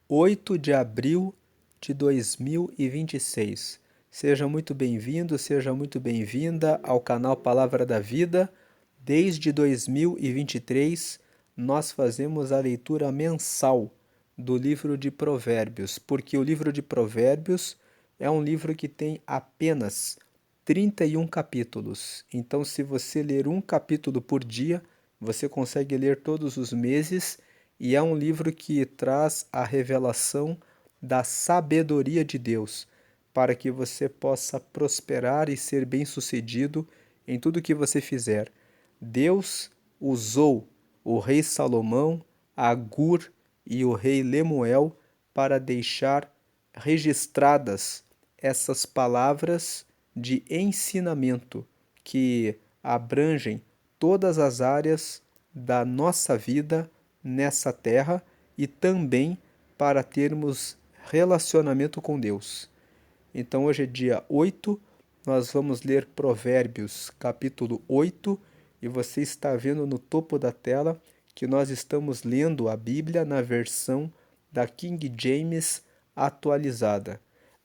8 de abril de 2026. Seja muito bem-vindo, seja muito bem-vinda ao canal Palavra da Vida. Desde 2023, nós fazemos a leitura mensal do livro de Provérbios, porque o livro de Provérbios é um livro que tem apenas 31 capítulos. Então, se você ler um capítulo por dia, você consegue ler todos os meses, e é um livro que traz a revelação da sabedoria de Deus, para que você possa prosperar e ser bem-sucedido em tudo que você fizer. Deus usou o rei Salomão, Agur e o rei Lemuel para deixar registradas essas palavras de ensinamento que abrangem todas as áreas da nossa vida nessa terra e também para termos relacionamento com Deus. Então hoje é dia 8, nós vamos ler Provérbios capítulo 8 e você está vendo no topo da tela que nós estamos lendo a Bíblia na versão da King James atualizada.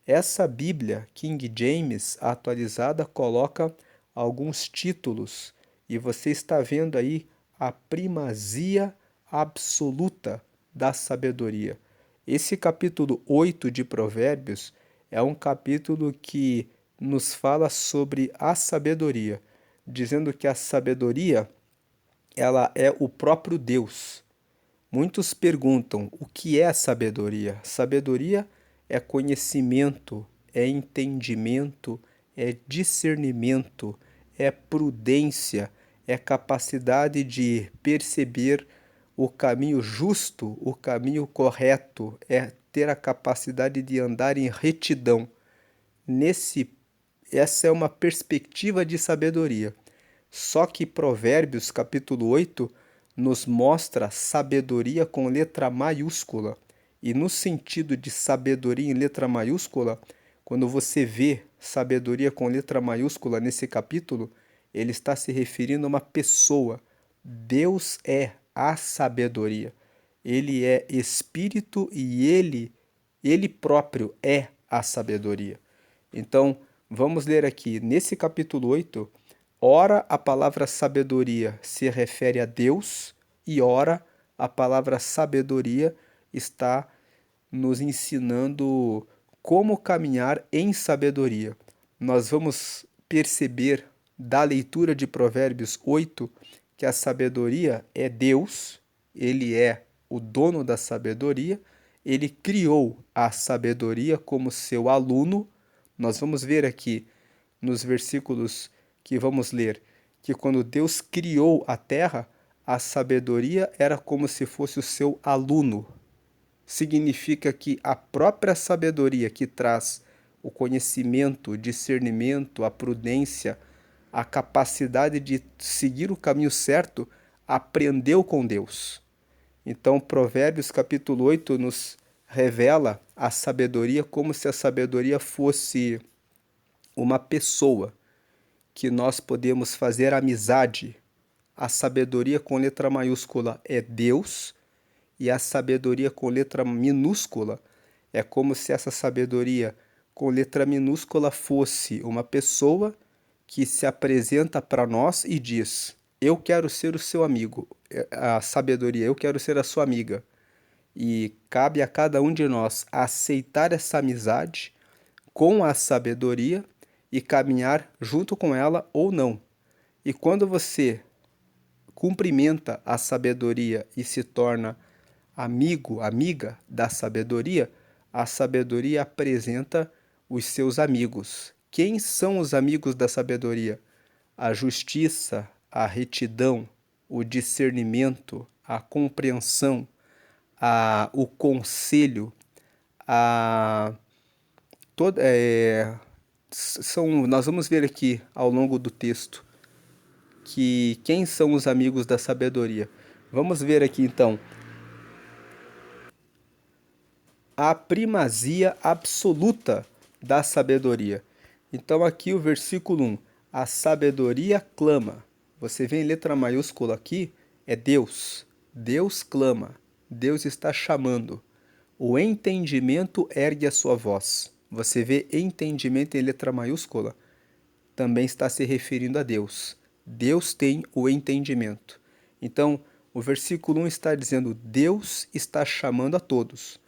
Essa Bíblia King James atualizada coloca alguns títulos e você está vendo aí a primazia absoluta da sabedoria. Esse capítulo 8 de Provérbios é um capítulo que nos fala sobre a sabedoria, dizendo que a sabedoria ela é o próprio Deus. Muitos perguntam o que é sabedoria? Sabedoria é conhecimento, é entendimento, é discernimento, é prudência, é capacidade de perceber o caminho justo, o caminho correto, é ter a capacidade de andar em retidão. Nesse, essa é uma perspectiva de sabedoria. Só que Provérbios, capítulo 8, nos mostra sabedoria com letra maiúscula. E no sentido de sabedoria em letra maiúscula, quando você vê sabedoria com letra maiúscula nesse capítulo, ele está se referindo a uma pessoa. Deus é a sabedoria. Ele é espírito e ele próprio é a sabedoria. Então, vamos ler aqui nesse capítulo 8. Ora, a palavra sabedoria se refere a Deus, e ora, a palavra sabedoria está nos ensinando como caminhar em sabedoria. Nós vamos perceber da leitura de Provérbios 8 que a sabedoria é Deus, ele é o dono da sabedoria, ele criou a sabedoria como seu aluno. Nós vamos ver aqui nos versículos que vamos ler que quando Deus criou a terra, a sabedoria era como se fosse o seu aluno. Significa que a própria sabedoria que traz o conhecimento, o discernimento, a prudência, a capacidade de seguir o caminho certo, aprendeu com Deus. Então, Provérbios capítulo 8 nos revela a sabedoria como se a sabedoria fosse uma pessoa que nós podemos fazer amizade. A sabedoria com letra maiúscula é Deus, e a sabedoria com letra minúscula é como se essa sabedoria com letra minúscula fosse uma pessoa que se apresenta para nós e diz: eu quero ser o seu amigo. A sabedoria, eu quero ser a sua amiga. E cabe a cada um de nós aceitar essa amizade com a sabedoria e caminhar junto com ela ou não. E quando você cumprimenta a sabedoria e se torna amigo, amiga da sabedoria, a sabedoria apresenta os seus amigos. Quem são os amigos da sabedoria? A justiça, a retidão, o discernimento, a compreensão, o conselho, a toda, nós vamos ver aqui ao longo do texto que quem são os amigos da sabedoria. Vamos ver aqui então a primazia absoluta da sabedoria. Então aqui o versículo 1, a sabedoria clama. Você vê em letra maiúscula aqui, é Deus. Deus clama, Deus está chamando. O entendimento ergue a sua voz. Você vê entendimento em letra maiúscula? Também está se referindo a Deus. Deus tem o entendimento. Então, o versículo 1 está dizendo: Deus está chamando a todos.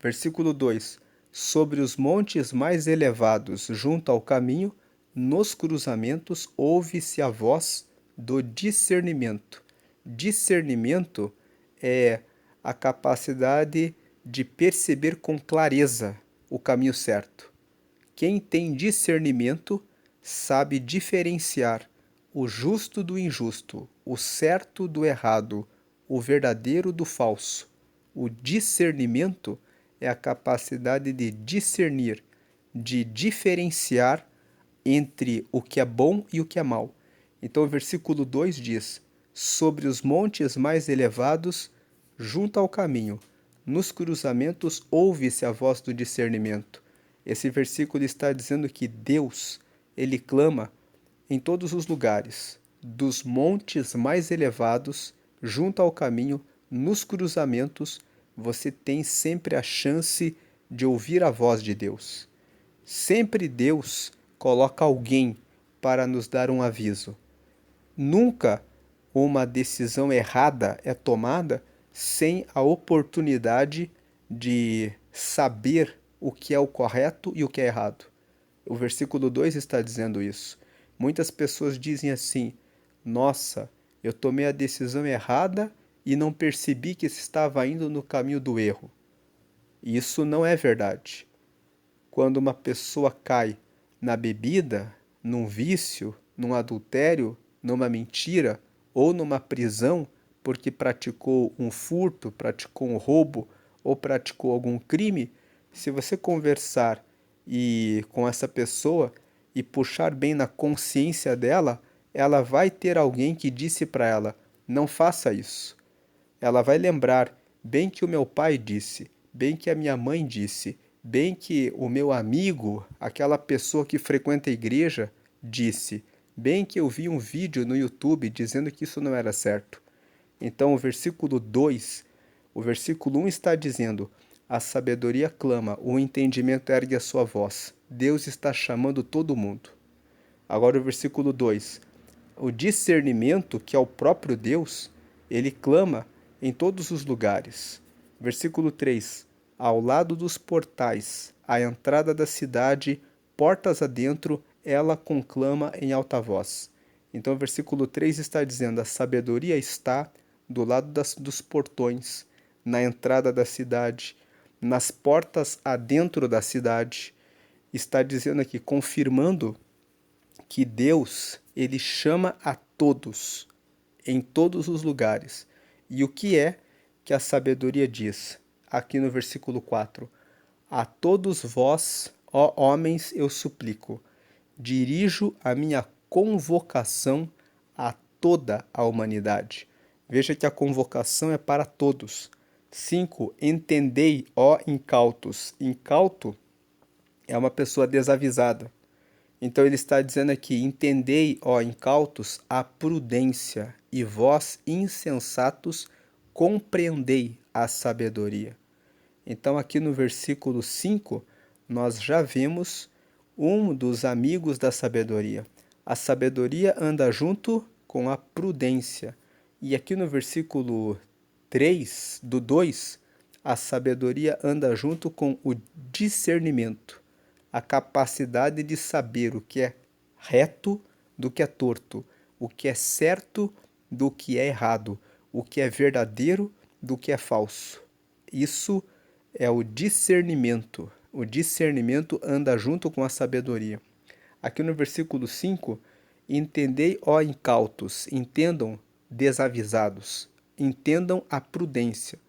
Versículo 2: Sobre os montes mais elevados, junto ao caminho, nos cruzamentos, ouve-se a voz do discernimento. Discernimento é a capacidade de perceber com clareza o caminho certo. Quem tem discernimento sabe diferenciar o justo do injusto, o certo do errado, o verdadeiro do falso. O discernimento é a capacidade de discernir, de diferenciar entre o que é bom e o que é mal. Então o versículo 2 diz: Sobre os montes mais elevados, junto ao caminho, nos cruzamentos ouve-se a voz do discernimento. Esse versículo está dizendo que Deus, ele clama em todos os lugares, dos montes mais elevados, junto ao caminho, nos cruzamentos, você tem sempre a chance de ouvir a voz de Deus. Sempre Deus coloca alguém para nos dar um aviso. Nunca uma decisão errada é tomada sem a oportunidade de saber o que é o correto e o que é errado. O versículo 2 está dizendo isso. Muitas pessoas dizem assim: Nossa, eu tomei a decisão errada e não percebi que estava indo no caminho do erro. Isso não é verdade. Quando uma pessoa cai na bebida, num vício, num adultério, numa mentira ou numa prisão porque praticou um furto, praticou um roubo ou praticou algum crime, se você conversar com essa pessoa e puxar bem na consciência dela, ela vai ter alguém que disse para ela: não faça isso. Ela vai lembrar bem que o meu pai disse, bem que a minha mãe disse, bem que o meu amigo, aquela pessoa que frequenta a igreja, disse, bem que eu vi um vídeo no YouTube dizendo que isso não era certo. Então o versículo 2, o versículo 1 está dizendo: a sabedoria clama, o entendimento ergue a sua voz. Deus está chamando todo mundo. Agora o versículo 2, o discernimento, que é o próprio Deus, ele clama em todos os lugares. Versículo 3, ao lado dos portais, à entrada da cidade, portas adentro, ela conclama em alta voz. Então o versículo 3 está dizendo: a sabedoria está do lado dos portões, na entrada da cidade, nas portas adentro da cidade. Está dizendo aqui, confirmando que Deus, ele chama a todos, em todos os lugares. E o que é que a sabedoria diz? Aqui no versículo 4. A todos vós, ó homens, eu suplico, dirijo a minha convocação a toda a humanidade. Veja que a convocação é para todos. 5. Entendei, ó incautos. Incauto é uma pessoa desavisada. Então ele está dizendo aqui: entendei, ó incautos, a prudência, e vós, insensatos, compreendei a sabedoria. Então aqui no versículo 5, nós já vimos um dos amigos da sabedoria. A sabedoria anda junto com a prudência. E aqui no versículo 3, do 2, a sabedoria anda junto com o discernimento, a capacidade de saber o que é reto do que é torto, o que é certo do que é errado, o que é verdadeiro do que é falso. Isso é o discernimento. O discernimento anda junto com a sabedoria. Aqui no versículo 5, entendei, ó incautos, entendam, desavisados, entendam a prudência.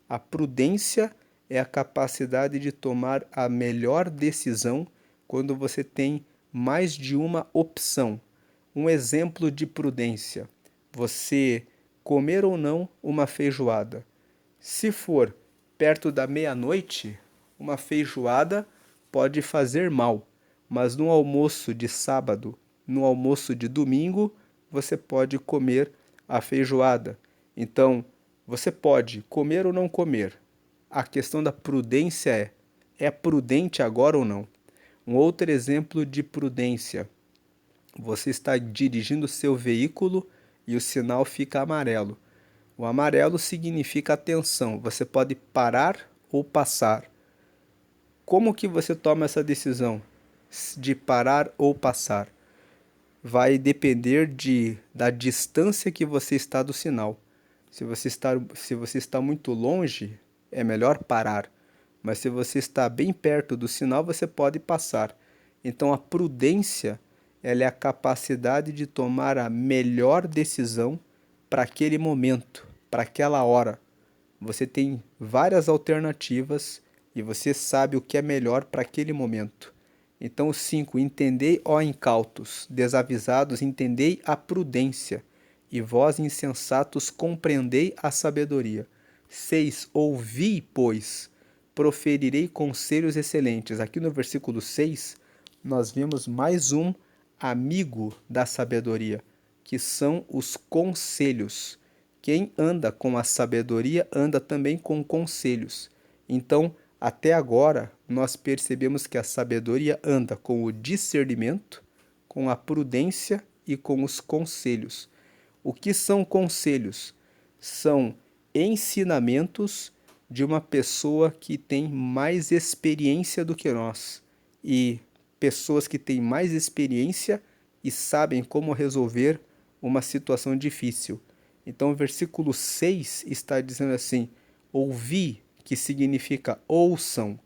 A prudência é a capacidade de tomar a melhor decisão quando você tem mais de uma opção. Um exemplo de prudência: você comer ou não uma feijoada. Se for perto da meia-noite, uma feijoada pode fazer mal, mas no almoço de sábado, no almoço de domingo, você pode comer a feijoada. Então, você pode comer ou não comer. a questão da prudência é prudente agora ou não? Um outro exemplo de prudência: você está dirigindo seu veículo e o sinal fica amarelo. O amarelo significa atenção, você pode parar ou passar. Como que você toma essa decisão de parar ou passar? Vai depender da distância que você está do sinal. Se você está muito longe, é melhor parar. Mas se você está bem perto do sinal, você pode passar. Então a prudência, ela é a capacidade de tomar a melhor decisão para aquele momento, para aquela hora. Você tem várias alternativas e você sabe o que é melhor para aquele momento. Então, 5. Entendei, ó incautos, desavisados, entendei a prudência, e vós, insensatos, compreendei a sabedoria. 6. Ouvi, pois, proferirei conselhos excelentes. Aqui no versículo 6, nós vemos mais um amigo da sabedoria, que são os conselhos. Quem anda com a sabedoria anda também com conselhos. Então, até agora, nós percebemos que a sabedoria anda com o discernimento, com a prudência e com os conselhos. O que são conselhos? São ensinamentos de uma pessoa que tem mais experiência do que nós. E pessoas que têm mais experiência e sabem como resolver uma situação difícil. Então, o versículo 6 está dizendo assim: ouvi, que significa ouçam,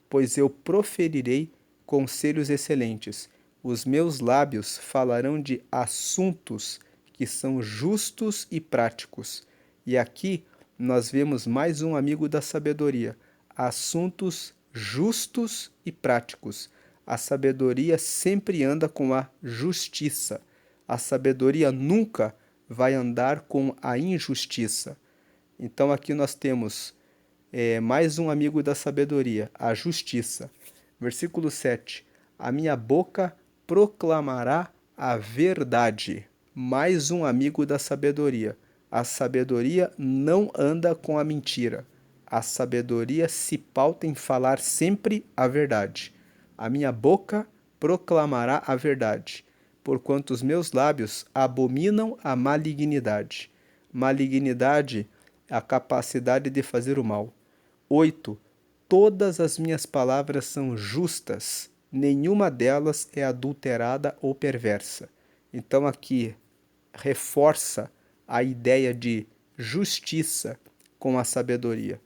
pois eu proferirei conselhos excelentes. Os meus lábios falarão de assuntos que são justos e práticos. E aqui nós vemos mais um amigo da sabedoria: assuntos justos e práticos. A sabedoria sempre anda com a justiça. A sabedoria nunca vai andar com a injustiça. Então aqui nós temos mais um amigo da sabedoria, a justiça. Versículo 7. A minha boca proclamará a verdade. Mais um amigo da sabedoria. A sabedoria não anda com a mentira. A sabedoria se pauta em falar sempre a verdade. A minha boca proclamará a verdade, porquanto os meus lábios abominam a malignidade. Malignidade é a capacidade de fazer o mal. 8. Todas as minhas palavras são justas, nenhuma delas é adulterada ou perversa. Então aqui reforça a ideia de justiça com a sabedoria.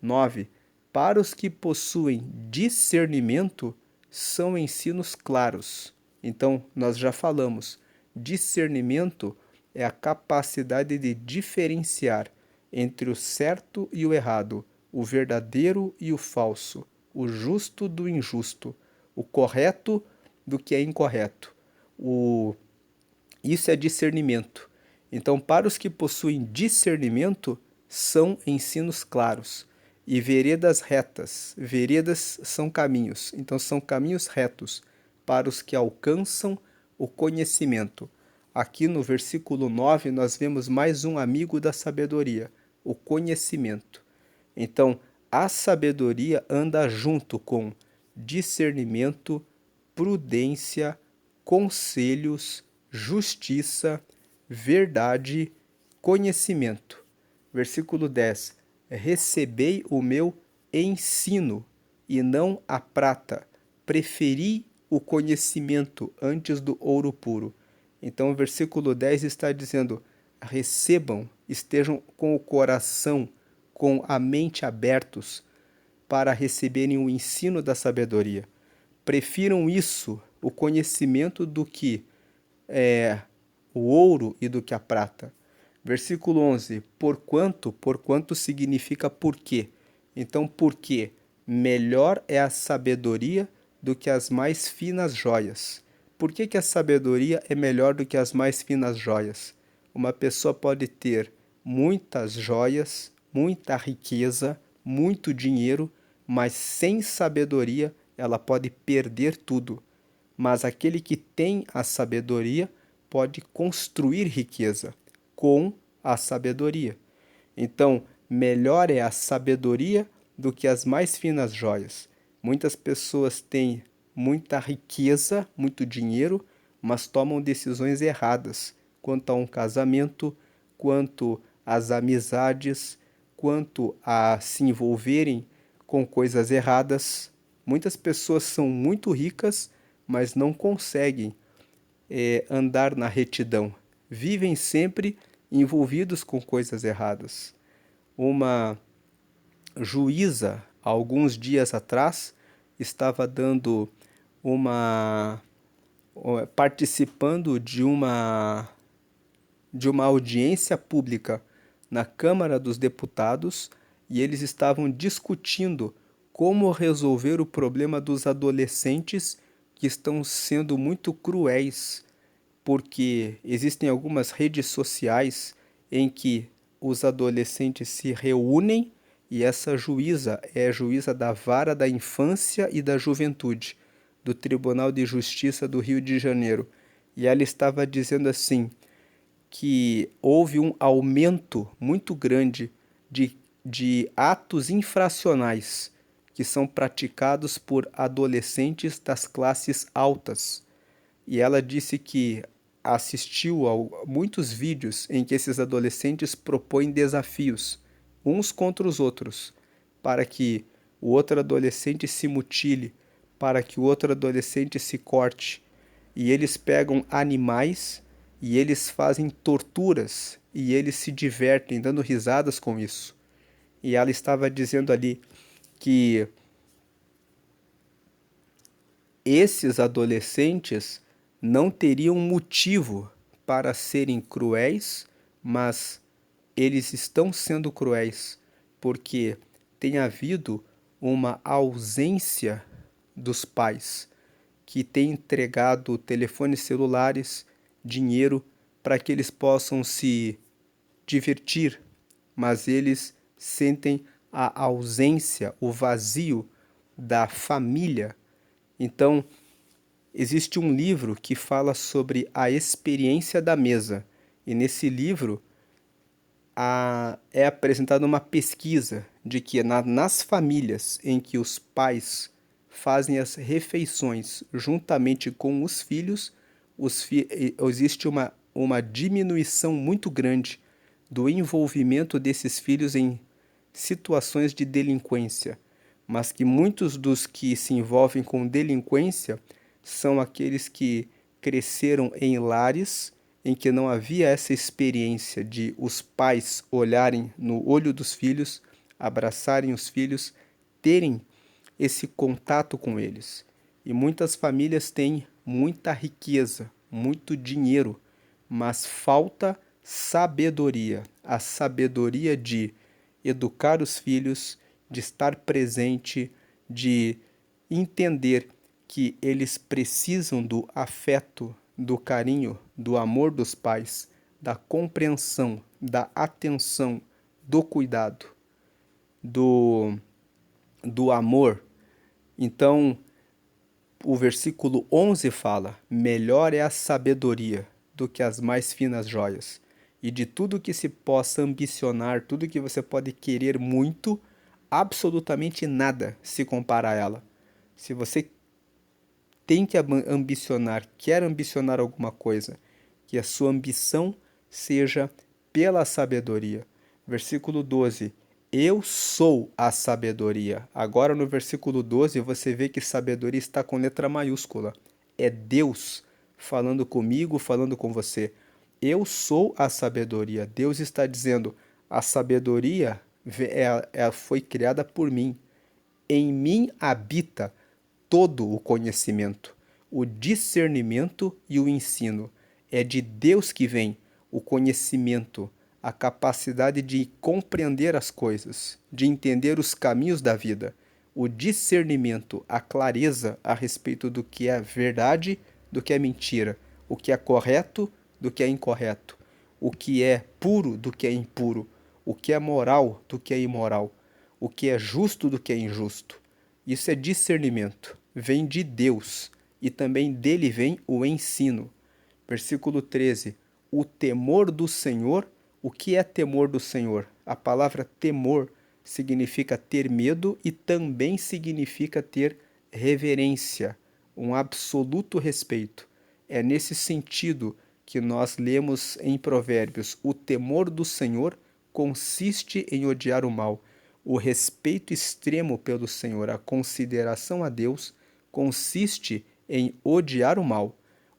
9. Para os que possuem discernimento, são ensinos claros. Então, nós já falamos, discernimento é a capacidade de diferenciar entre o certo e o errado, o verdadeiro e o falso, o justo do injusto, o correto do que é incorreto. Isso é discernimento. Então, para os que possuem discernimento, são ensinos claros. E veredas retas. Veredas são caminhos. Então, são caminhos retos para os que alcançam o conhecimento. Aqui no versículo 9, nós vemos mais um amigo da sabedoria, o conhecimento. Então, a sabedoria anda junto com discernimento, prudência, conselhos, justiça, verdade, conhecimento. Versículo 10. Recebei o meu ensino, e não a prata. Preferi o conhecimento antes do ouro puro. Então, o versículo 10 está dizendo: recebam, estejam com o coração, com a mente abertos para receberem o ensino da sabedoria. Prefiram isso, o conhecimento, do que o ouro e do que a prata. Versículo 11, porquanto significa porque. Então, porque melhor é a sabedoria do que as mais finas joias. Por que a sabedoria é melhor do que as mais finas joias? Uma pessoa pode ter muitas joias, muita riqueza, muito dinheiro, mas sem sabedoria ela pode perder tudo. Mas aquele que tem a sabedoria pode construir riqueza com a sabedoria. Então, melhor é a sabedoria do que as mais finas joias. Muitas pessoas têm muita riqueza, muito dinheiro, mas tomam decisões erradas quanto a um casamento, quanto às amizades, quanto a se envolverem com coisas erradas. Muitas pessoas são muito ricas, mas não conseguem andar na retidão. Vivem sempre envolvidos com coisas erradas. Uma juíza, alguns dias atrás, estava dando uma participando de uma audiência pública na Câmara dos Deputados e eles estavam discutindo como resolver o problema dos adolescentes que estão sendo muito cruéis, porque existem algumas redes sociais em que os adolescentes se reúnem e essa juíza é a juíza da Vara da Infância e da Juventude, do Tribunal de Justiça do Rio de Janeiro. E ela estava dizendo assim, que houve um aumento muito grande de atos infracionais que são praticados por adolescentes das classes altas. E ela disse que assistiu a muitos vídeos em que esses adolescentes propõem desafios, uns contra os outros, para que o outro adolescente se mutile, para que o outro adolescente se corte. E eles pegam animais e eles fazem torturas e eles se divertem dando risadas com isso. E ela estava dizendo ali que esses adolescentes não teriam motivo para serem cruéis, mas eles estão sendo cruéis porque tem havido uma ausência dos pais que têm entregado telefones celulares, dinheiro para que eles possam se divertir, mas eles sentem a ausência, o vazio da família. Então, existe um livro que fala sobre a experiência da mesa, e nesse livro é apresentada uma pesquisa de que nas famílias em que os pais fazem as refeições juntamente com os filhos, existe uma diminuição muito grande do envolvimento desses filhos em situações de delinquência, mas que muitos dos que se envolvem com delinquência são aqueles que cresceram em lares em que não havia essa experiência de os pais olharem no olho dos filhos, abraçarem os filhos, terem esse contato com eles. E muitas famílias têm muita riqueza, muito dinheiro, mas falta sabedoria, a sabedoria de educar os filhos, de estar presente, de entender que eles precisam do afeto, do carinho, do amor dos pais, da compreensão, da atenção, do cuidado, do amor. Então, o versículo 11 fala: melhor é a sabedoria do que as mais finas joias. E de tudo que se possa ambicionar, tudo que você pode querer muito, absolutamente nada se compara a ela. Se você tem que ambicionar, quer ambicionar alguma coisa, que a sua ambição seja pela sabedoria. Versículo 12: eu sou a sabedoria. Agora no versículo 12 você vê que sabedoria está com letra maiúscula. É Deus falando comigo, falando com você. Eu sou a sabedoria. Deus está dizendo, a sabedoria foi criada por mim. Em mim habita todo o conhecimento, o discernimento e o ensino. É de Deus que vem o conhecimento, a capacidade de compreender as coisas, de entender os caminhos da vida, o discernimento, a clareza a respeito do que é verdade, do que é mentira, o que é correto, do que é incorreto, o que é puro, do que é impuro, o que é moral, do que é imoral, o que é justo, do que é injusto. Isso é discernimento, vem de Deus e também dele vem o ensino. Versículo 13: o temor do Senhor. O que é temor do Senhor? A palavra temor significa ter medo e também significa ter reverência, um absoluto respeito. É nesse sentido que nós lemos em Provérbios: o temor do Senhor consiste em odiar o mal. O respeito extremo pelo Senhor, a consideração a Deus, consiste em odiar o mal,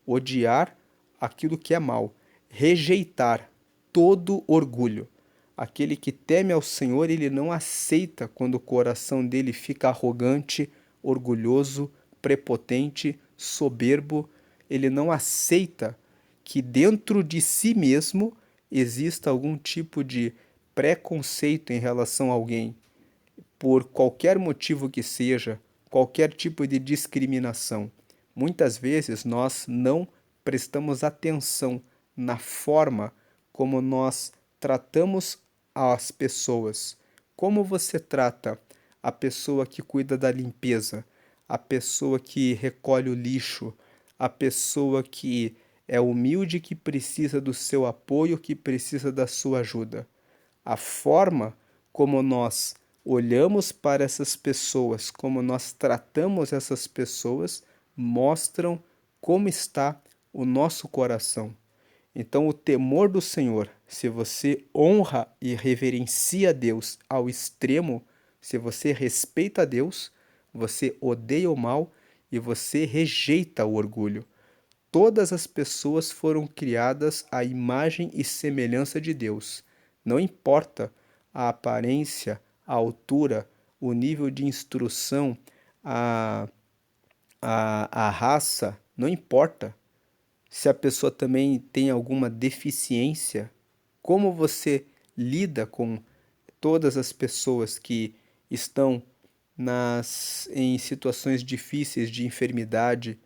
odiar aquilo que é mal, rejeitar todo orgulho. Aquele que teme ao Senhor, ele não aceita quando o coração dele fica arrogante, orgulhoso, prepotente, soberbo. Ele não aceita que dentro de si mesmo exista algum tipo de preconceito em relação a alguém, por qualquer motivo que seja, qualquer tipo de discriminação. Muitas vezes nós não prestamos atenção na forma como nós tratamos as pessoas. Como você trata a pessoa que cuida da limpeza, a pessoa que recolhe o lixo, a pessoa que é humilde, que precisa do seu apoio, que precisa da sua ajuda. A forma como nós olhamos para essas pessoas, como nós tratamos essas pessoas, mostram como está o nosso coração. Então, o temor do Senhor, se você honra e reverencia Deus ao extremo, se você respeita a Deus, você odeia o mal e você rejeita o orgulho. Todas as pessoas foram criadas à imagem e semelhança de Deus. Não importa a aparência, a altura, o nível de instrução, a, a raça, não importa. Se a pessoa também tem alguma deficiência, como você lida com todas as pessoas que estão em situações difíceis de enfermidade,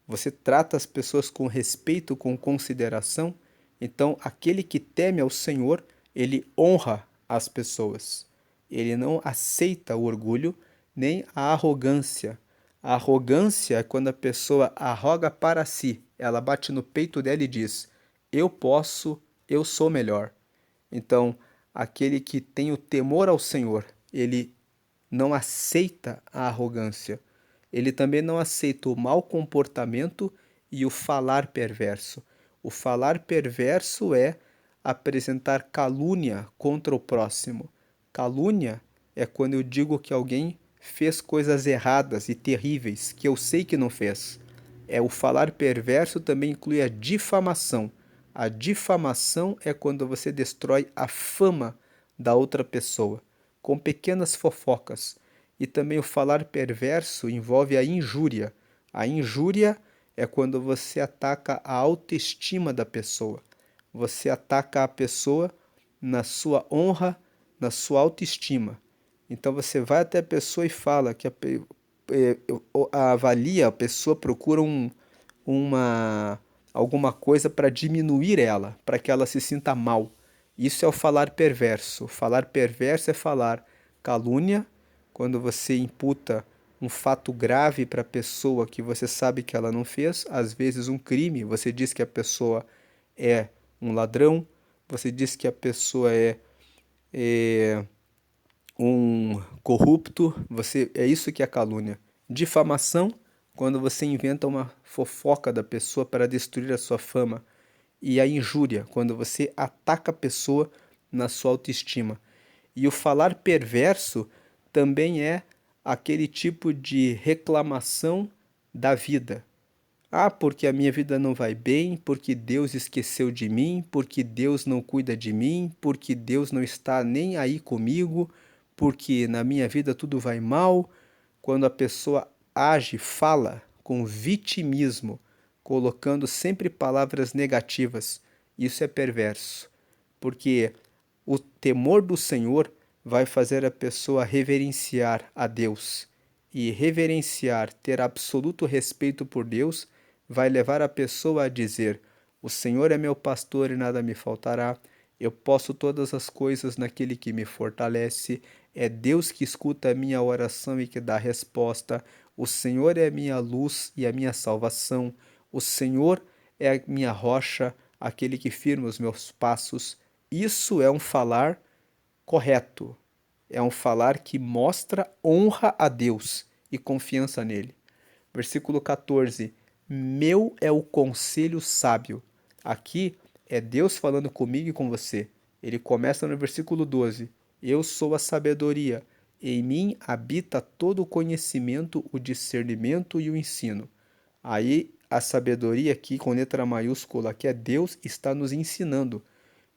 você trata as pessoas com respeito, com consideração. Então, aquele que teme ao Senhor, ele honra as pessoas. Ele não aceita o orgulho nem a arrogância. A arrogância é quando a pessoa arroga para si. Ela bate no peito dela e diz: eu posso, eu sou melhor. Então, aquele que tem o temor ao Senhor, ele não aceita a arrogância. Ele também não aceita o mau comportamento e o falar perverso. O falar perverso é apresentar calúnia contra o próximo. Calúnia é quando eu digo que alguém fez coisas erradas e terríveis que eu sei que não fez. O falar perverso também inclui a difamação. A difamação é quando você destrói a fama da outra pessoa com pequenas fofocas. E também o falar perverso envolve a injúria. A injúria é quando você ataca a autoestima da pessoa. Você ataca a pessoa na sua honra, na sua autoestima. Então você vai até a pessoa e fala que avalia, a pessoa procura uma, alguma coisa para diminuir ela, para que ela se sinta mal. Isso é o falar perverso. Falar perverso é falar calúnia, quando você imputa um fato grave para a pessoa que você sabe que ela não fez, às vezes um crime, você diz que a pessoa é um ladrão, você diz que a pessoa é um corrupto, é isso que é calúnia. Difamação, quando você inventa uma fofoca da pessoa para destruir a sua fama. E a injúria, quando você ataca a pessoa na sua autoestima. E o falar perverso também é aquele tipo de reclamação da vida. Ah, porque a minha vida não vai bem, porque Deus esqueceu de mim, porque Deus não cuida de mim, porque Deus não está nem aí comigo, porque na minha vida tudo vai mal. Quando a pessoa age, fala com vitimismo, colocando sempre palavras negativas, isso é perverso, porque o temor do Senhor vai fazer a pessoa reverenciar a Deus. E reverenciar, ter absoluto respeito por Deus, vai levar a pessoa a dizer: o Senhor é meu pastor e nada me faltará. Eu posso todas as coisas naquele que me fortalece. É Deus que escuta a minha oração e que dá resposta. O Senhor é a minha luz e a minha salvação. O Senhor é a minha rocha, aquele que firma os meus passos. Isso é um falar correto. É um falar que mostra honra a Deus e confiança nele. Versículo 14: Meu é o conselho sábio. Aqui é Deus falando comigo e com você. Ele começa no versículo 12: Eu sou a sabedoria. Em mim habita todo o conhecimento, o discernimento e o ensino. Aí a sabedoria aqui com letra maiúscula, que é Deus, está nos ensinando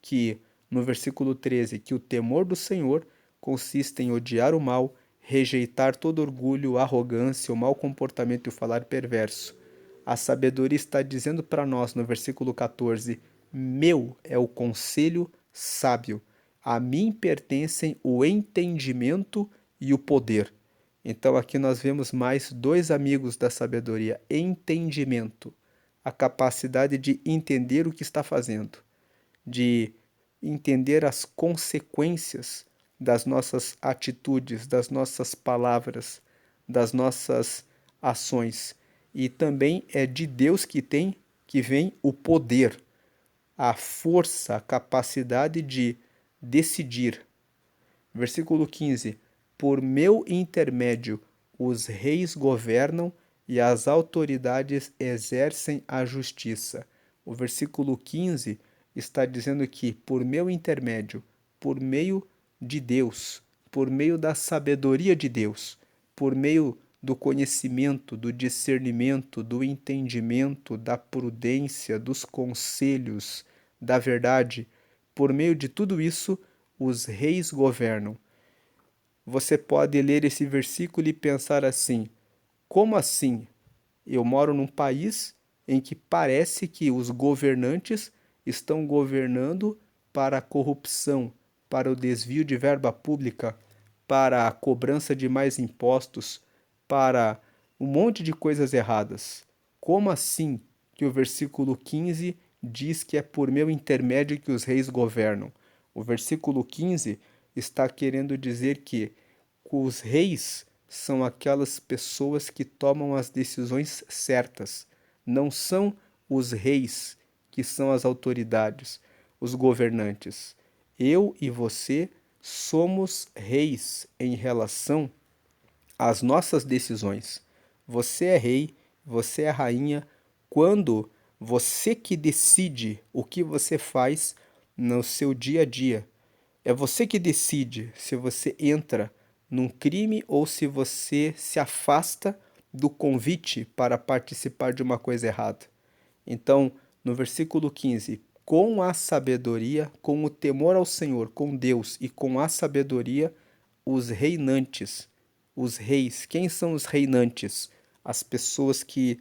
que no versículo 13, que o temor do Senhor consiste em odiar o mal, rejeitar todo orgulho, arrogância, o mau comportamento e o falar perverso. A sabedoria está dizendo para nós no versículo 14: Meu é o conselho sábio, a mim pertencem o entendimento e o poder. Então aqui nós vemos mais dois amigos da sabedoria: entendimento, a capacidade de entender o que está fazendo, de entender as consequências das nossas atitudes, das nossas palavras, das nossas ações. E também é de Deus que vem o poder, a força, a capacidade de decidir. Versículo 15: Por meu intermédio os reis governam e as autoridades exercem a justiça. O versículo 15 está dizendo que, por meu intermédio, por meio de Deus, por meio da sabedoria de Deus, por meio do conhecimento, do discernimento, do entendimento, da prudência, dos conselhos, da verdade, por meio de tudo isso, os reis governam. Você pode ler esse versículo e pensar assim: como assim? Eu moro num país em que parece que os governantes estão governando para a corrupção, para o desvio de verba pública, para a cobrança de mais impostos, para um monte de coisas erradas. Como assim que o versículo 15 diz que é por meu intermédio que os reis governam? O versículo 15 está querendo dizer que os reis são aquelas pessoas que tomam as decisões certas. Não são os reis que são as autoridades, os governantes. Eu e você somos reis em relação às nossas decisões. Você é rei, você é rainha quando você que decide o que você faz no seu dia a dia. É você que decide se você entra num crime ou se você se afasta do convite para participar de uma coisa errada. Então, no versículo 15: com a sabedoria, com o temor ao Senhor, com Deus e com a sabedoria, os reinantes, os reis. Quem são os reinantes? As pessoas que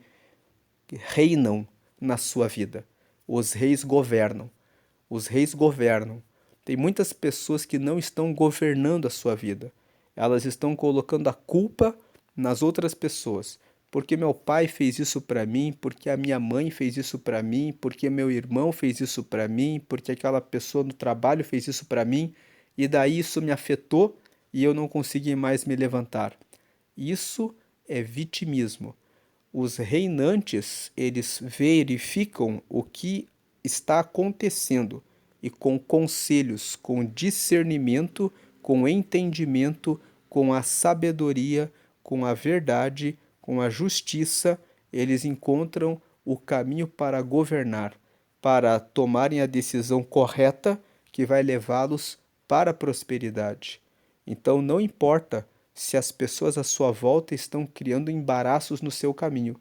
reinam na sua vida. Os reis governam. Os reis governam. Tem muitas pessoas que não estão governando a sua vida. Elas estão colocando a culpa nas outras pessoas. Porque meu pai fez isso para mim, porque a minha mãe fez isso para mim, porque meu irmão fez isso para mim, porque aquela pessoa no trabalho fez isso para mim, e daí isso me afetou e eu não consegui mais me levantar. Isso é vitimismo. Os reinantes, eles verificam o que está acontecendo e com conselhos, com discernimento, com entendimento, com a sabedoria, com a verdade, com a justiça, eles encontram o caminho para governar, para tomarem a decisão correta que vai levá-los para a prosperidade. Então não importa se as pessoas à sua volta estão criando embaraços no seu caminho.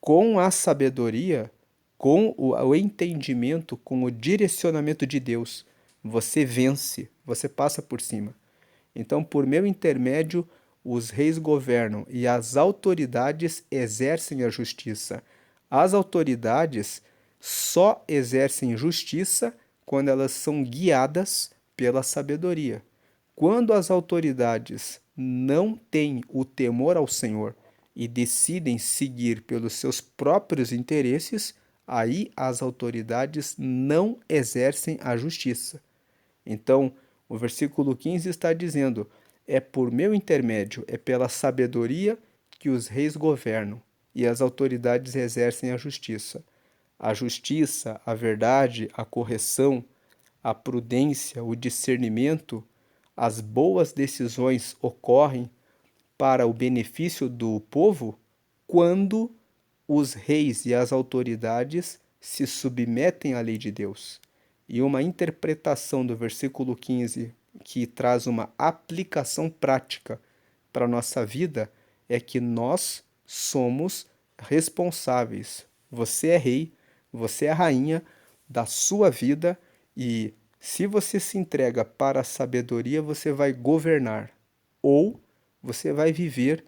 Com a sabedoria, com o entendimento, com o direcionamento de Deus, você vence, você passa por cima. Então, por meu intermédio, os reis governam e as autoridades exercem a justiça. As autoridades só exercem justiça quando elas são guiadas pela sabedoria. Quando as autoridades não têm o temor ao Senhor e decidem seguir pelos seus próprios interesses, aí as autoridades não exercem a justiça. Então, o versículo 15 está dizendo: é por meu intermédio, é pela sabedoria que os reis governam e as autoridades exercem a justiça. A justiça, a verdade, a correção, a prudência, o discernimento, as boas decisões ocorrem para o benefício do povo quando os reis e as autoridades se submetem à lei de Deus. E uma interpretação do versículo 15 que traz uma aplicação prática para a nossa vida é que nós somos responsáveis. Você é rei, você é rainha da sua vida e se você se entrega para a sabedoria, você vai governar ou você vai viver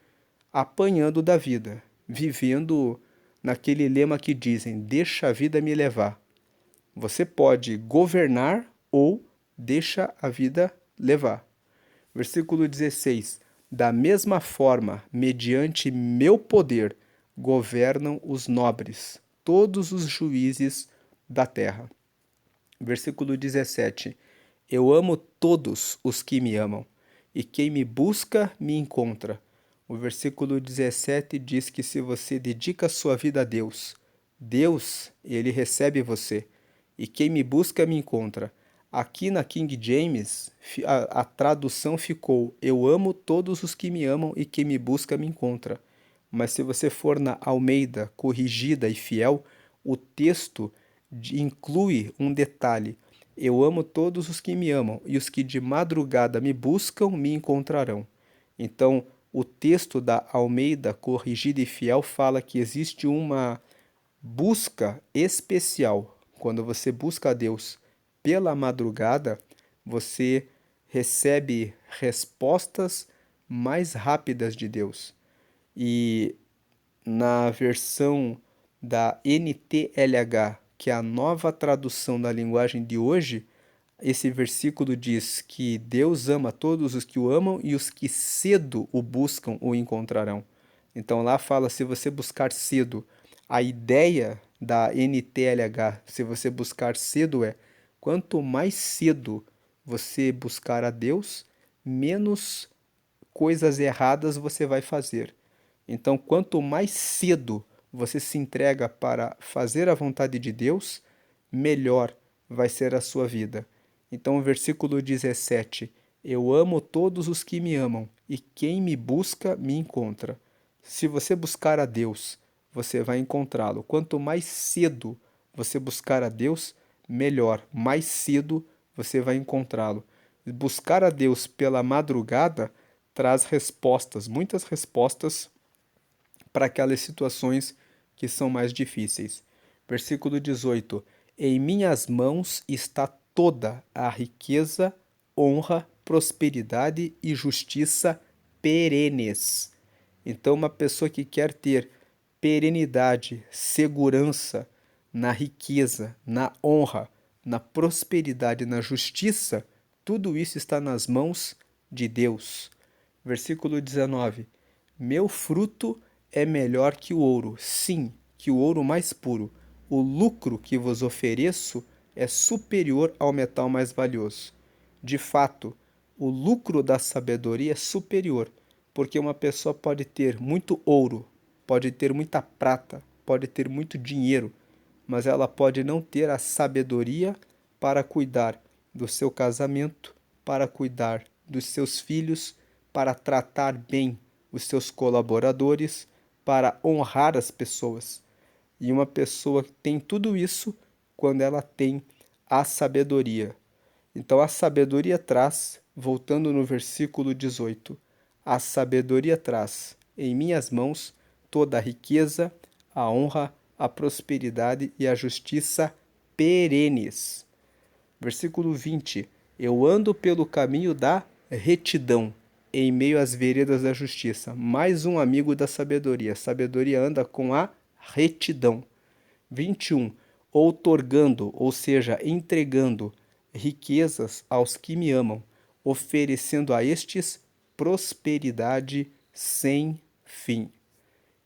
apanhando da vida, vivendo naquele lema que dizem: deixa a vida me levar. Você pode governar ou deixa a vida levar. Versículo 16: da mesma forma, mediante meu poder, governam os nobres, todos os juízes da terra. Versículo 17: eu amo todos os que me amam, e quem me busca me encontra. O versículo 17 diz que se você dedica a sua vida a Deus, Deus, ele recebe você, e quem me busca me encontra. Aqui na King James, a tradução ficou: eu amo todos os que me amam e quem me busca me encontra. Mas se você for na Almeida, corrigida e fiel, o texto inclui um detalhe: eu amo todos os que me amam e os que de madrugada me buscam me encontrarão. Então, o texto da Almeida, corrigida e fiel, fala que existe uma busca especial. Quando você busca a Deus pela madrugada, você recebe respostas mais rápidas de Deus. E na versão da NTLH, que é a nova tradução da linguagem de hoje, esse versículo diz que Deus ama todos os que o amam e os que cedo o buscam o encontrarão. Então lá fala: se você buscar cedo. A ideia da NTLH, se você buscar cedo, é quanto mais cedo você buscar a Deus, menos coisas erradas você vai fazer. Então, quanto mais cedo você se entrega para fazer a vontade de Deus, melhor vai ser a sua vida. Então, o versículo 17: eu amo todos os que me amam, e quem me busca me encontra. Se você buscar a Deus, você vai encontrá-lo. Quanto mais cedo você buscar a Deus, melhor, mais cedo você vai encontrá-lo. Buscar a Deus pela madrugada traz respostas, muitas respostas para aquelas situações que são mais difíceis. Versículo 18: em minhas mãos está toda a riqueza, honra, prosperidade e justiça perenes. Então, uma pessoa que quer ter perenidade, segurança na riqueza, na honra, na prosperidade, na justiça, tudo isso está nas mãos de Deus. Versículo 19: meu fruto é melhor que o ouro, sim, que o ouro mais puro. O lucro que vos ofereço é superior ao metal mais valioso. De fato, o lucro da sabedoria é superior, porque uma pessoa pode ter muito ouro, pode ter muita prata, pode ter muito dinheiro, mas ela pode não ter a sabedoria para cuidar do seu casamento, para cuidar dos seus filhos, para tratar bem os seus colaboradores, para honrar as pessoas. E uma pessoa tem tudo isso quando ela tem a sabedoria. Então a sabedoria traz, voltando no versículo 18, a sabedoria traz em minhas mãos toda a riqueza, a honra, a prosperidade e a justiça perenes. Versículo 20: eu ando pelo caminho da retidão, em meio às veredas da justiça. Mais um amigo da sabedoria. Sabedoria anda com a retidão. 21. Outorgando, ou seja, entregando riquezas aos que me amam, oferecendo a estes prosperidade sem fim.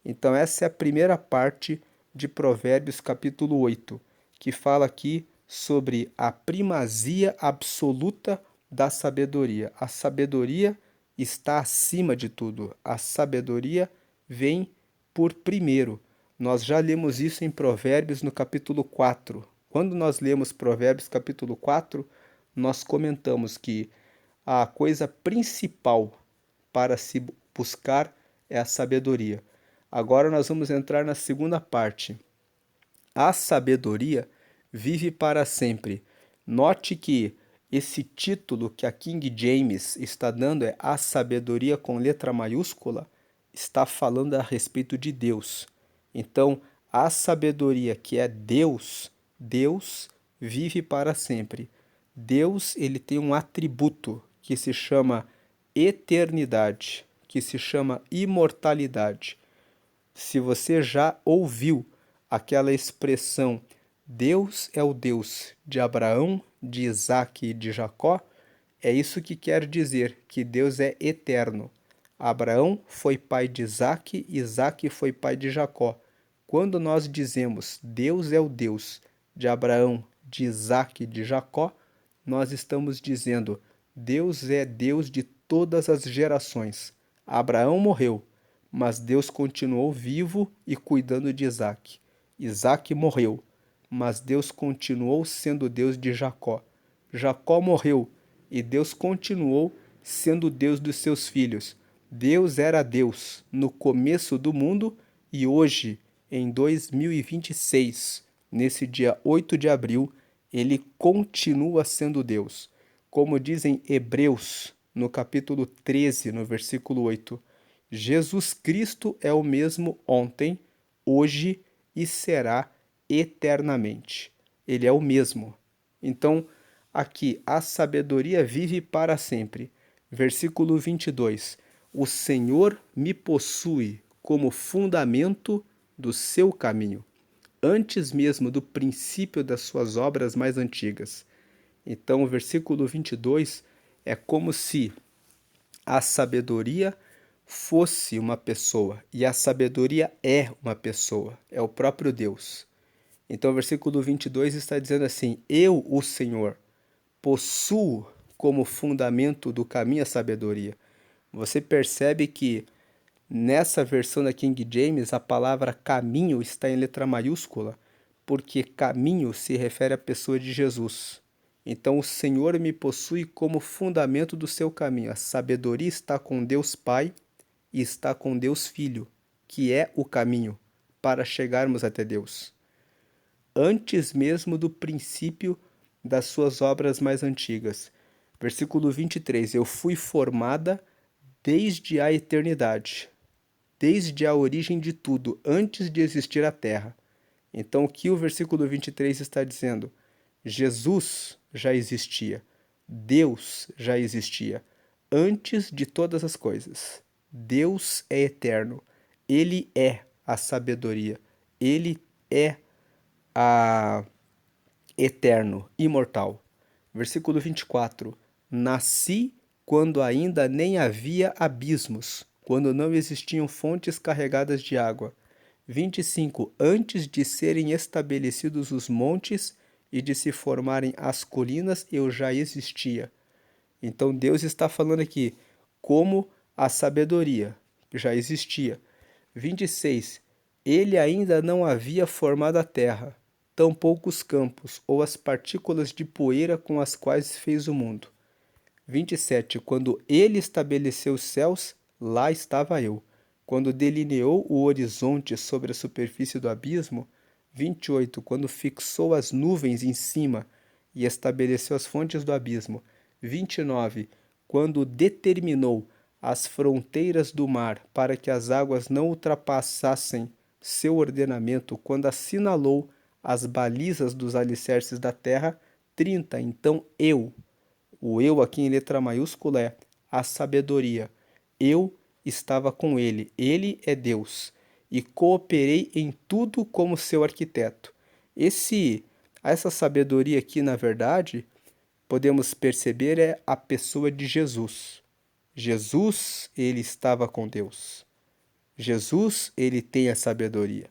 Então, essa é a primeira parte de Provérbios, capítulo 8, que fala aqui sobre a primazia absoluta da sabedoria. A sabedoria está acima de tudo. A sabedoria vem por primeiro. Nós já lemos isso em Provérbios no capítulo 4. Quando nós lemos Provérbios capítulo 4, nós comentamos que a coisa principal para se buscar é a sabedoria. Agora nós vamos entrar na segunda parte. A sabedoria vive para sempre. Note que esse título que a King James está dando é A Sabedoria com letra maiúscula, está falando a respeito de Deus. Então, a sabedoria que é Deus, Deus vive para sempre. Deus, ele tem um atributo que se chama eternidade, que se chama imortalidade. Se você já ouviu aquela expressão Deus é o Deus de Abraão, de Isaque e de Jacó, é isso que quer dizer que Deus é eterno. Abraão foi pai de Isaque, Isaque foi pai de Jacó. Quando nós dizemos Deus é o Deus de Abraão, de Isaque e de Jacó, nós estamos dizendo Deus é Deus de todas as gerações. Abraão morreu, mas Deus continuou vivo e cuidando de Isaque. Isaque morreu, mas Deus continuou sendo Deus de Jacó. Jacó morreu e Deus continuou sendo Deus dos seus filhos. Deus era Deus no começo do mundo e hoje, em 2026, nesse dia 8 de abril, ele continua sendo Deus. Como dizem Hebreus, no capítulo 13, no versículo 8, Jesus Cristo é o mesmo ontem, hoje e será eternamente. Ele é o mesmo. Então, aqui, a sabedoria vive para sempre. Versículo 22. O Senhor me possui como fundamento do seu caminho, antes mesmo do princípio das suas obras mais antigas. Então, o versículo 22 é como se a sabedoria fosse uma pessoa, e a sabedoria é uma pessoa, é o próprio Deus. Então, o versículo 22 está dizendo assim: Eu, o Senhor, possuo como fundamento do caminho a sabedoria. Você percebe que nessa versão da King James a palavra caminho está em letra maiúscula, porque caminho se refere à pessoa de Jesus. Então, o Senhor me possui como fundamento do seu caminho. A sabedoria está com Deus Pai e está com Deus Filho, que é o caminho para chegarmos até Deus. Antes mesmo do princípio das suas obras mais antigas. Versículo 23. Eu fui formada desde a eternidade, desde a origem de tudo, antes de existir a terra. Então, o que o versículo 23 está dizendo? Jesus já existia, Deus já existia, antes de todas as coisas. Deus é eterno, Ele é a sabedoria, Ele é eterno, imortal. Versículo 24. Nasci quando ainda nem havia abismos, quando não existiam fontes carregadas de água. 25. Antes de serem estabelecidos os montes e de se formarem as colinas, eu já existia. Então Deus está falando aqui como a sabedoria já existia. 26. Ele ainda não havia formado a terra, tampouco os campos ou as partículas de poeira com as quais fez o mundo. 27. Quando ele estabeleceu os céus, lá estava eu. Quando delineou o horizonte sobre a superfície do abismo. 28. Quando fixou as nuvens em cima e estabeleceu as fontes do abismo. 29. Quando determinou as fronteiras do mar para que as águas não ultrapassassem seu ordenamento, quando assinalou as balizas dos alicerces da terra. 30. Então o eu aqui em letra maiúscula é a sabedoria. Eu estava com ele, ele é Deus, e cooperei em tudo como seu arquiteto. Essa sabedoria aqui, na verdade, podemos perceber é a pessoa de Jesus. Jesus, ele estava com Deus. Jesus, ele tem a sabedoria.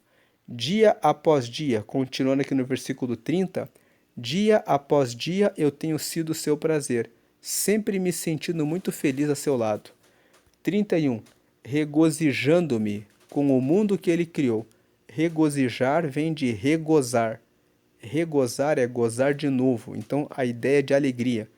Dia após dia, continuando aqui no versículo 30, dia após dia eu tenho sido seu prazer, sempre me sentindo muito feliz a seu lado. 31. Regozijando-me com o mundo que ele criou. Regozijar vem de regozar. Regozar é gozar de novo, então a ideia de alegria.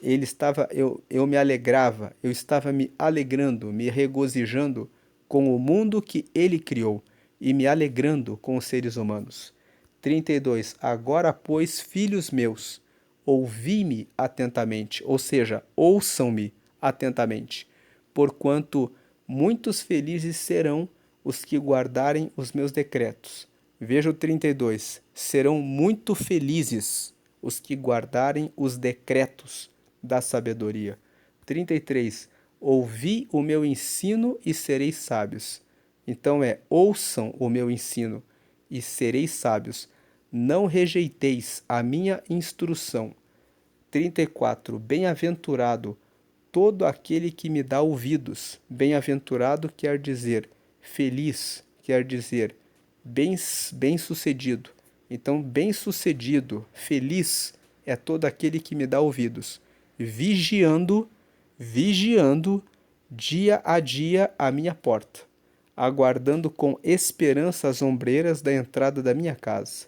eu me alegrava, eu estava me alegrando, me regozijando com o mundo que ele criou e me alegrando com os seres humanos. 32. Agora, pois, filhos meus, ouvi-me atentamente, ou seja, ouçam-me atentamente, porquanto muitos felizes serão os que guardarem os meus decretos. Veja o 32. Serão muito felizes os que guardarem os decretos da sabedoria. 33. Ouvi o meu ensino e sereis sábios. Então ouçam o meu ensino e sereis sábios. Não rejeiteis a minha instrução. 34. Bem-aventurado todo aquele que me dá ouvidos. Bem-aventurado quer dizer feliz, quer dizer bem-sucedido. Então, bem-sucedido, feliz é todo aquele que me dá ouvidos, vigiando dia a dia a minha porta, aguardando com esperança as ombreiras da entrada da minha casa.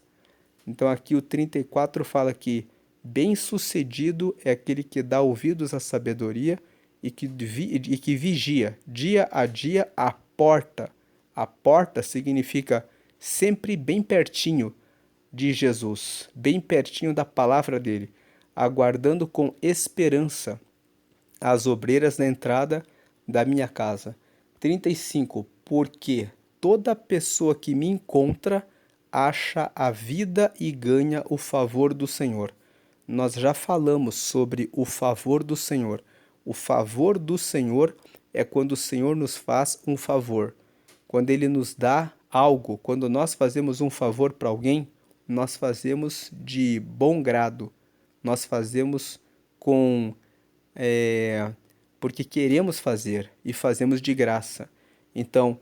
Então aqui o 34 fala que bem-sucedido é aquele que dá ouvidos à sabedoria e que vigia dia a dia a porta. A porta significa sempre bem pertinho de Jesus, bem pertinho da palavra dele, aguardando com esperança as obreiras na entrada da minha casa. 35. Porque toda pessoa que me encontra acha a vida e ganha o favor do Senhor. Nós já falamos sobre o favor do Senhor. O favor do Senhor é quando o Senhor nos faz um favor. Quando Ele nos dá algo, quando nós fazemos um favor para alguém, nós fazemos de bom grado. Nós fazemos com porque queremos fazer e fazemos de graça. Então,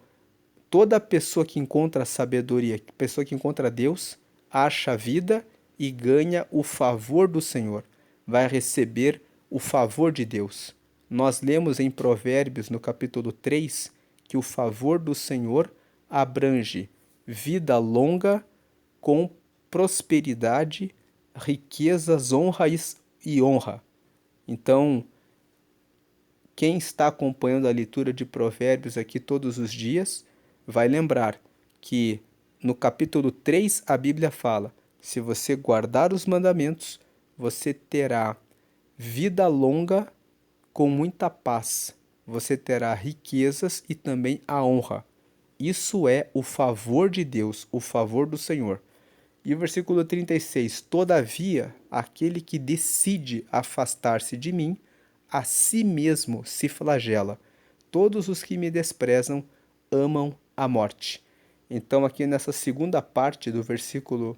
toda pessoa que encontra sabedoria, pessoa que encontra Deus, acha a vida e ganha o favor do Senhor. Vai receber o favor de Deus. Nós lemos em Provérbios, no capítulo 3, que o favor do Senhor abrange vida longa com prosperidade, riquezas, e honra. Então, quem está acompanhando a leitura de Provérbios aqui todos os dias vai lembrar que no capítulo 3 a Bíblia fala: se você guardar os mandamentos, você terá vida longa com muita paz, você terá riquezas e também a honra. Isso é o favor de Deus, o favor do Senhor. E o versículo 36, todavia, aquele que decide afastar-se de mim, a si mesmo se flagela. Todos os que me desprezam amam a morte. Então, aqui nessa segunda parte do versículo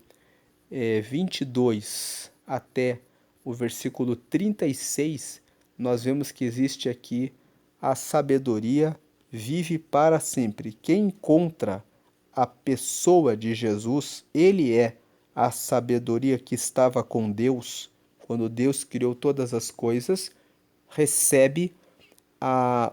22 até o versículo 36, nós vemos que existe aqui a sabedoria vive para sempre. Quem encontra a pessoa de Jesus, ele é a sabedoria que estava com Deus, quando Deus criou todas as coisas, recebe a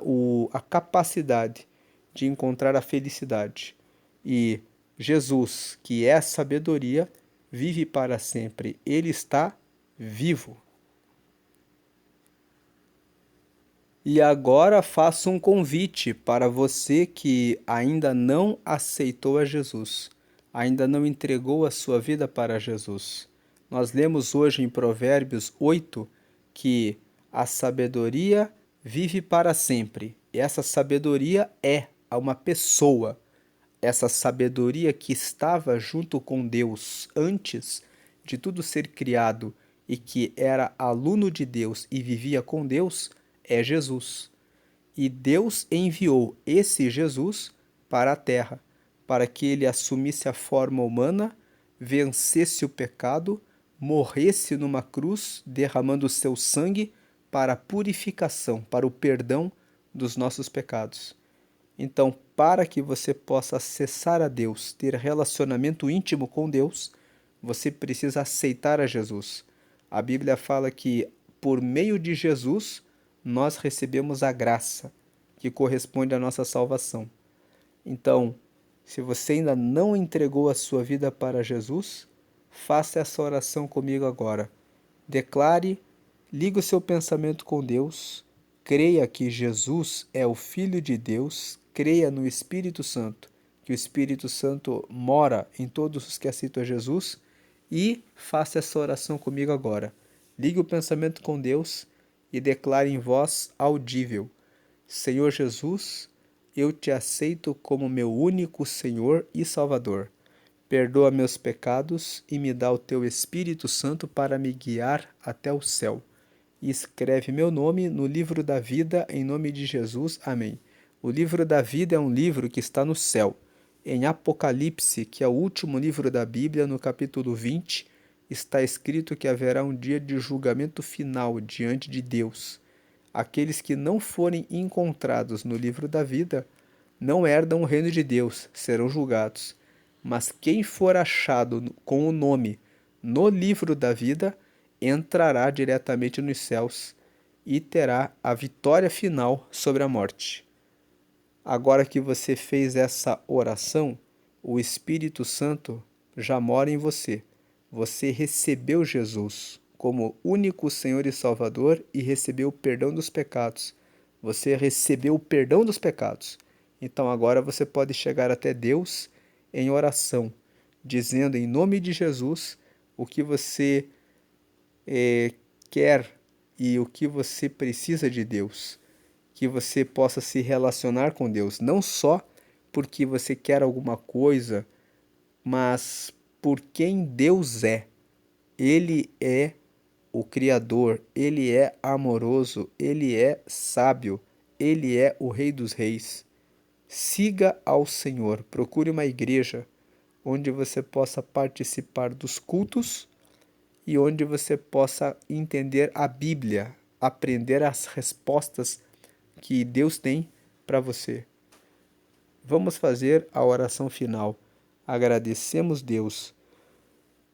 capacidade de encontrar a felicidade. E Jesus, que é a sabedoria, vive para sempre. Ele está vivo. E agora faço um convite para você que ainda não aceitou a Jesus, ainda não entregou a sua vida para Jesus. Nós lemos hoje em Provérbios 8 que a sabedoria vive para sempre. E essa sabedoria é uma pessoa. Essa sabedoria que estava junto com Deus antes de tudo ser criado e que era aluno de Deus e vivia com Deus, é Jesus. E Deus enviou esse Jesus para a terra, para que ele assumisse a forma humana, vencesse o pecado, morresse numa cruz, derramando o seu sangue para a purificação, para o perdão dos nossos pecados. Então, para que você possa acessar a Deus, ter relacionamento íntimo com Deus, você precisa aceitar a Jesus. A Bíblia fala que por meio de Jesus nós recebemos a graça que corresponde à nossa salvação. Então, se você ainda não entregou a sua vida para Jesus, faça essa oração comigo agora. Declare Ligue o seu pensamento com Deus, creia que Jesus é o Filho de Deus, creia no Espírito Santo, que o Espírito Santo mora em todos os que aceitam a Jesus, e faça essa oração comigo agora. Ligue o pensamento com Deus e declare em voz audível: Senhor Jesus, eu te aceito como meu único Senhor e Salvador. Perdoa meus pecados e me dá o teu Espírito Santo para me guiar até o céu. E escreve meu nome no livro da vida, em nome de Jesus. Amém. O livro da vida é um livro que está no céu. Em Apocalipse, que é o último livro da Bíblia, no capítulo 20, está escrito que haverá um dia de julgamento final diante de Deus. Aqueles que não forem encontrados no livro da vida não herdam o reino de Deus, serão julgados. Mas quem for achado com o nome no livro da vida entrará diretamente nos céus e terá a vitória final sobre a morte. Agora que você fez essa oração, o Espírito Santo já mora em você. Você recebeu Jesus como único Senhor e Salvador e recebeu o perdão dos pecados. Você recebeu o perdão dos pecados. Então agora você pode chegar até Deus em oração, dizendo em nome de Jesus o que você quer e o que você precisa de Deus. Que você possa se relacionar com Deus, não só porque você quer alguma coisa, mas por quem Deus é. Ele é o Criador, Ele é amoroso, Ele é sábio, Ele é o Rei dos Reis. Siga ao Senhor, procure uma igreja onde você possa participar dos cultos e onde você possa entender a Bíblia, aprender as respostas que Deus tem para você. Vamos fazer a oração final. Agradecemos Deus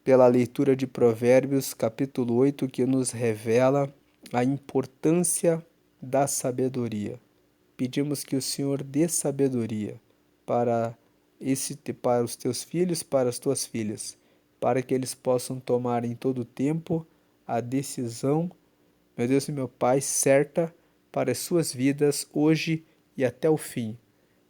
pela leitura de Provérbios, capítulo 8, que nos revela a importância da sabedoria. Pedimos que o Senhor dê sabedoria para para os teus filhos, para as tuas filhas, para que eles possam tomar em todo tempo a decisão, meu Deus e meu Pai, certa para as suas vidas hoje e até o fim.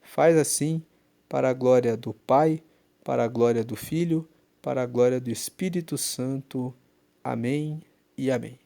Faz assim para a glória do Pai, para a glória do Filho, para a glória do Espírito Santo. Amém e amém.